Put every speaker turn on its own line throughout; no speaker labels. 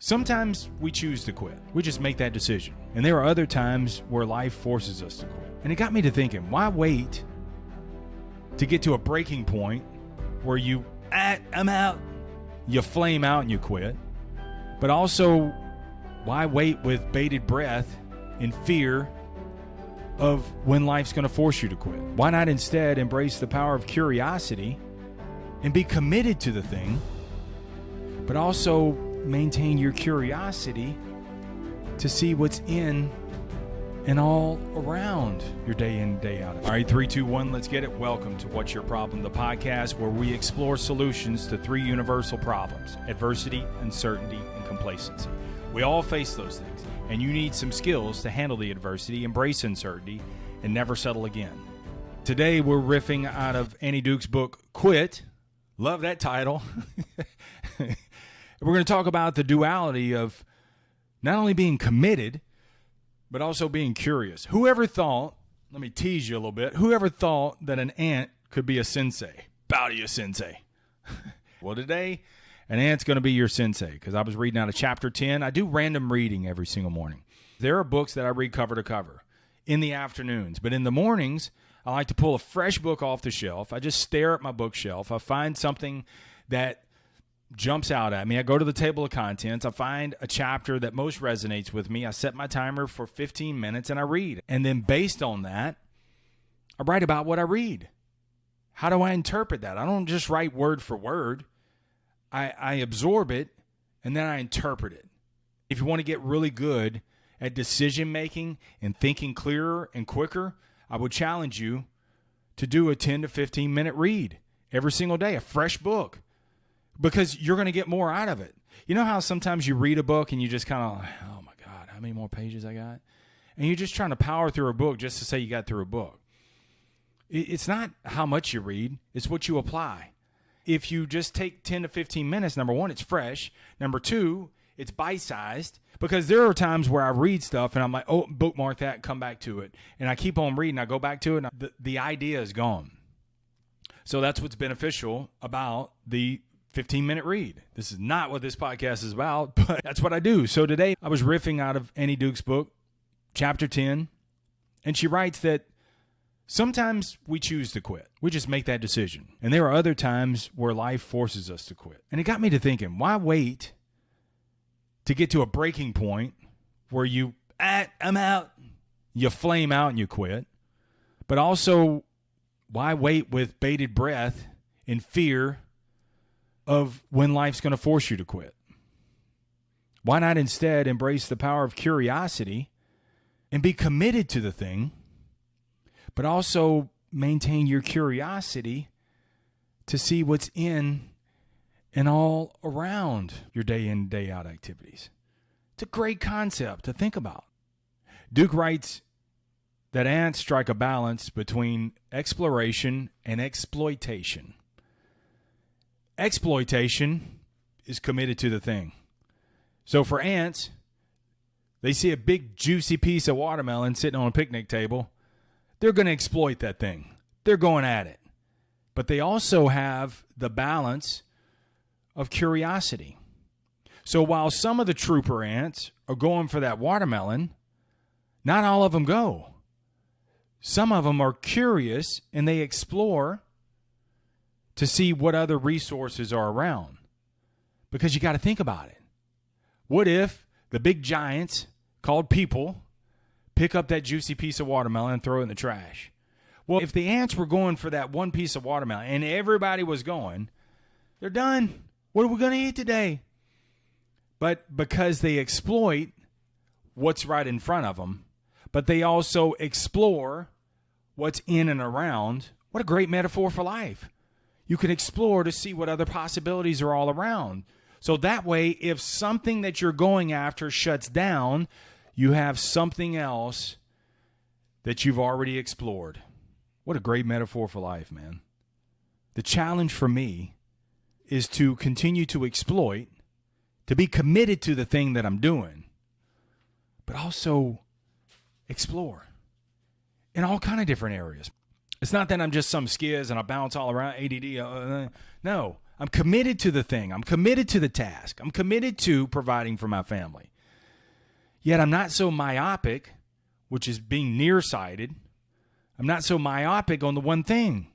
Sometimes we choose to quit. We just make that decision. And there are other times where life forces us to quit. And it got me to thinking, why wait to get to a breaking point where I'm out, you flame out and you quit? But also, why wait with bated breath in fear of when life's going to force you to quit? Why not instead embrace the power of curiosity and be committed to the thing, but also maintain your curiosity to see what's in and all around your day in, day out. All right, 3, 2, 1, let's get it. Welcome to What's Your Problem, the podcast where we explore solutions to 3 universal problems: adversity, uncertainty, and complacency. We all face those things, and you need some skills to handle the adversity, embrace uncertainty, and never settle again. Today, we're riffing out of Annie Duke's book, Quit. Love that title. We're going to talk about the duality of not only being committed, but also being curious. Whoever thought, let me tease you a little bit, whoever thought that an ant could be a sensei? Bow to you, sensei. Well, today, an ant's going to be your sensei, because I was reading out of chapter 10. I do random reading every single morning. There are books that I read cover to cover in the afternoons, but in the mornings, I like to pull a fresh book off the shelf. I just stare at my bookshelf. I find something that jumps out at me. I go to the table of contents. I find a chapter that most resonates with me. I set my timer for 15 minutes and I read. And then based on that, I write about what I read. How do I interpret that? I don't just write word for word. I absorb it and then I interpret it. If you want to get really good at decision making and thinking clearer and quicker, I would challenge you to do a 10 to 15 minute read every single day, a fresh book, because you're going to get more out of it. You know how sometimes you read a book and you just kind of, oh my God, how many more pages I got? And you're just trying to power through a book just to say you got through a book. It's not how much you read, it's what you apply. If you just take 10 to 15 minutes, number one, it's fresh. Number two, it's bite-sized, because there are times where I read stuff and I'm like, oh, bookmark that, come back to it. And I keep on reading, I go back to it, and the idea is gone. So that's what's beneficial about the 15-minute read. This is not what this podcast is about, but that's what I do. So today I was riffing out of Annie Duke's book, chapter 10, and she writes that sometimes we choose to quit. We just make that decision. And there are other times where life forces us to quit. And it got me to thinking, why wait to get to a breaking point where I'm out, you flame out and you quit? But also, why wait with bated breath in fear of when life's going to force you to quit? Why not instead embrace the power of curiosity and be committed to the thing, but also maintain your curiosity to see what's in and all around your day in, day out activities? It's a great concept to think about. Duke writes that ants strike a balance between exploration and exploitation. Exploitation is committed to the thing. So for ants, they see a big juicy piece of watermelon sitting on a picnic table. They're going to exploit that thing. They're going at it. But they also have the balance of curiosity. So while some of the trooper ants are going for that watermelon, not all of them go. Some of them are curious and they explore to see what other resources are around. Because you got to think about it. What if the big giants called people pick up that juicy piece of watermelon and throw it in the trash? Well, if the ants were going for that one piece of watermelon and everybody was going, they're done. What are we going to eat today? But because they exploit what's right in front of them, but they also explore what's in and around, what a great metaphor for life. You can explore to see what other possibilities are all around. So that way, if something that you're going after shuts down, you have something else that you've already explored. What a great metaphor for life, man. The challenge for me is to continue to exploit, to be committed to the thing that I'm doing, but also explore in all kind of different areas. It's not that I'm just some skiz and I bounce all around, ADD. No, I'm committed to the thing. I'm committed to the task. I'm committed to providing for my family. Yet I'm not so myopic, which is being nearsighted. I'm not so myopic on the one thing.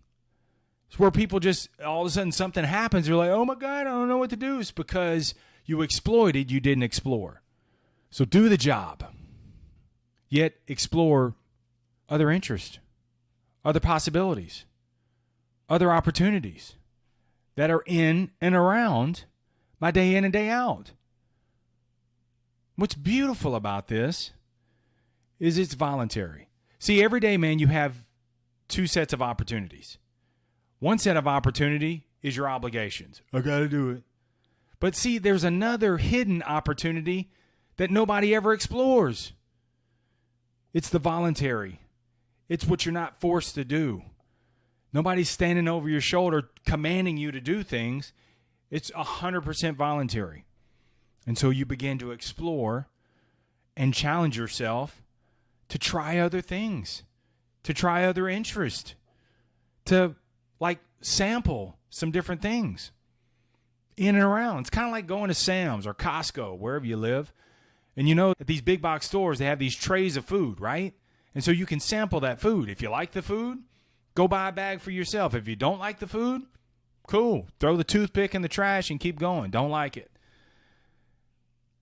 It's where people just, all of a sudden something happens. They're like, oh my God, I don't know what to do. It's because you exploited, you didn't explore. So do the job. Yet explore other interests, other possibilities, other opportunities that are in and around my day in and day out. What's beautiful about this is it's voluntary. See, every day, man, you have two sets of opportunities. One set of opportunity is your obligations. I got to do it. But see, there's another hidden opportunity that nobody ever explores. It's the voluntary. It's what you're not forced to do. Nobody's standing over your shoulder commanding you to do things. It's 100% voluntary. And so you begin to explore and challenge yourself to try other things, to try other interests, to sample some different things in and around. It's kind of like going to Sam's or Costco, wherever you live. And you know, at these big box stores, they have these trays of food, right? And so you can sample that food. If you like the food, go buy a bag for yourself. If you don't like the food, cool. Throw the toothpick in the trash and keep going. Don't like it.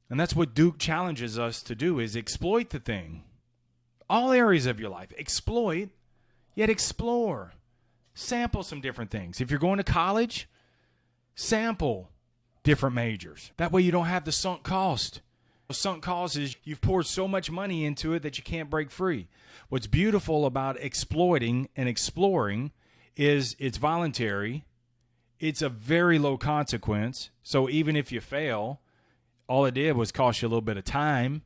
And that's what Duke challenges us to do, is exploit the thing. All areas of your life. Exploit, yet explore. Sample some different things. If you're going to college, sample different majors. That way you don't have the sunk cost. The sunk cost is you've poured so much money into it that you can't break free. What's beautiful about exploiting and exploring is it's voluntary. It's a very low consequence. So even if you fail, all it did was cost you a little bit of time.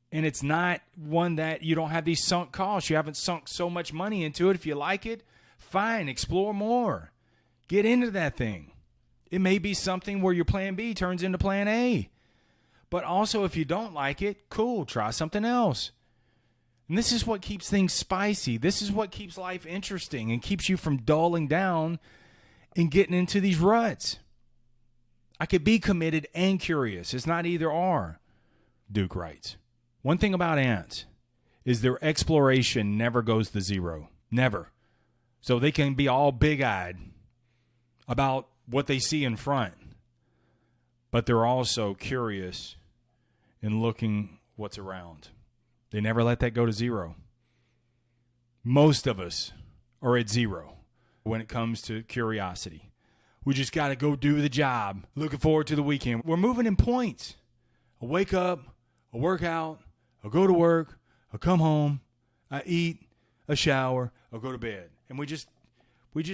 And it's not one that you don't have these sunk costs. You haven't sunk so much money into it. If you like it, fine, explore more. Get into that thing. It may be something where your plan B turns into plan A. But also, if you don't like it, cool, try something else. And this is what keeps things spicy. This is what keeps life interesting and keeps you from dulling down and getting into these ruts. I could be committed and curious. It's not either or, Duke writes. One thing about ants is their exploration never goes to zero. Never. So they can be all big-eyed about what they see in front. But they're also curious in looking what's around. They never let that go to zero. Most of us are at zero when it comes to curiosity. We just got to go do the job. Looking forward to the weekend. We're moving in points. I wake up, I work out, I go to work, I come home, I eat, I shower, I go to bed. And we just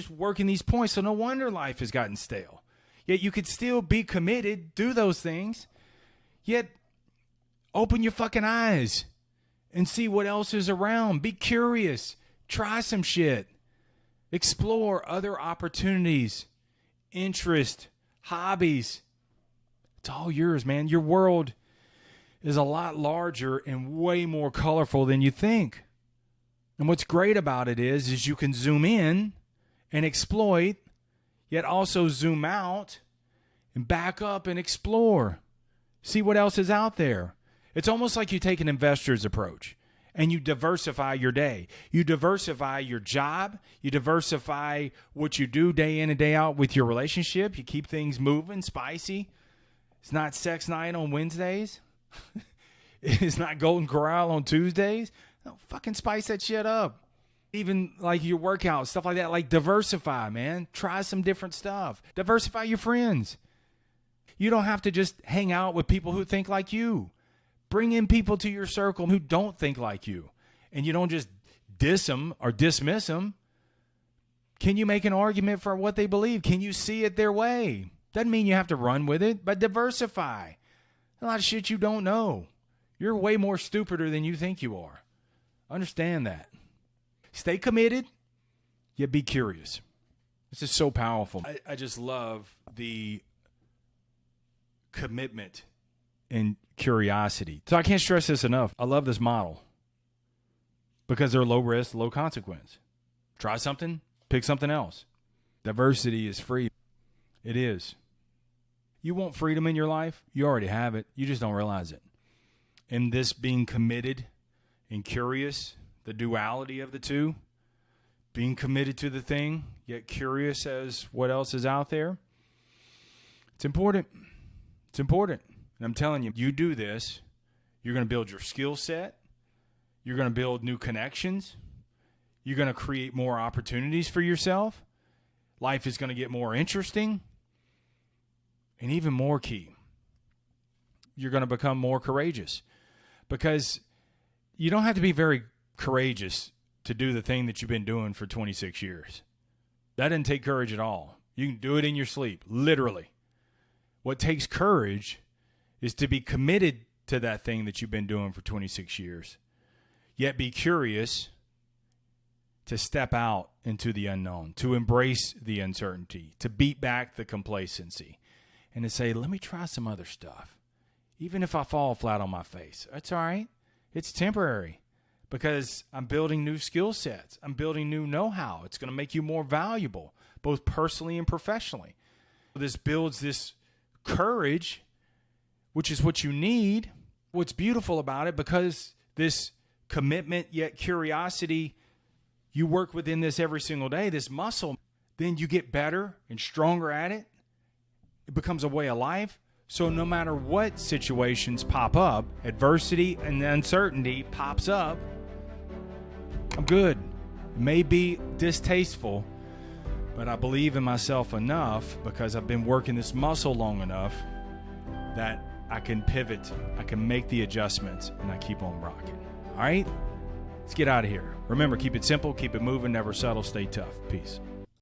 work in these points. So no wonder life has gotten stale. Yet you could still be committed, do those things, yet open your fucking eyes and see what else is around. Be curious. Try some shit. Explore other opportunities, interest, hobbies. It's all yours, man. Your world is a lot larger and way more colorful than you think. And what's great about it is you can zoom in and exploit, yet also zoom out and back up and explore. See what else is out there. It's almost like you take an investor's approach and you diversify your day. You diversify your job. You diversify what you do day in and day out with your relationship. You keep things moving, spicy. It's not sex night on Wednesdays. It's not Golden Corral on Tuesdays. No, fucking spice that shit up. Even like your workout, stuff like that. Like diversify, man. Try some different stuff. Diversify your friends. You don't have to just hang out with people who think like you. Bring in people to your circle who don't think like you. And you don't just diss them or dismiss them. Can you make an argument for what they believe? Can you see it their way? Doesn't mean you have to run with it, but diversify. A lot of shit you don't know. You're way more stupider than you think you are. Understand that. Stay committed, yet be curious. This is so powerful. I just love the commitment and curiosity. So I can't stress this enough. I love this model because they're low risk, low consequence. Try something, pick something else. Diversity is free. It is. You want freedom in your life? You already have it. You just don't realize it. And this being committed and curious, the duality of the two, being committed to the thing, yet curious as what else is out there, it's important. It's important. And I'm telling you, you do this, you're going to build your skill set. You're going to build new connections. You're going to create more opportunities for yourself. Life is going to get more interesting. And even more key, you're going to become more courageous. Because you don't have to be very courageous to do the thing that you've been doing for 26 years. That doesn't take courage at all. You can do it in your sleep, literally. What takes courage is to be committed to that thing that you've been doing for 26 years. Yet be curious to step out into the unknown, to embrace the uncertainty, to beat back the complacency, and to say, let me try some other stuff. Even if I fall flat on my face, that's all right. It's temporary because I'm building new skill sets. I'm building new know-how. It's going to make you more valuable, both personally and professionally. This builds this courage, which is what you need. What's beautiful about it, because this commitment yet curiosity, you work within this every single day, this muscle, then you get better and stronger at it. It becomes a way of life. So no matter what situations pop up, adversity and uncertainty pops up, I'm good. It may be distasteful, but I believe in myself enough because I've been working this muscle long enough that I can pivot, I can make the adjustments, and I keep on rocking. All right? Let's get out of here. Remember, keep it simple, keep it moving, never settle, stay tough. Peace.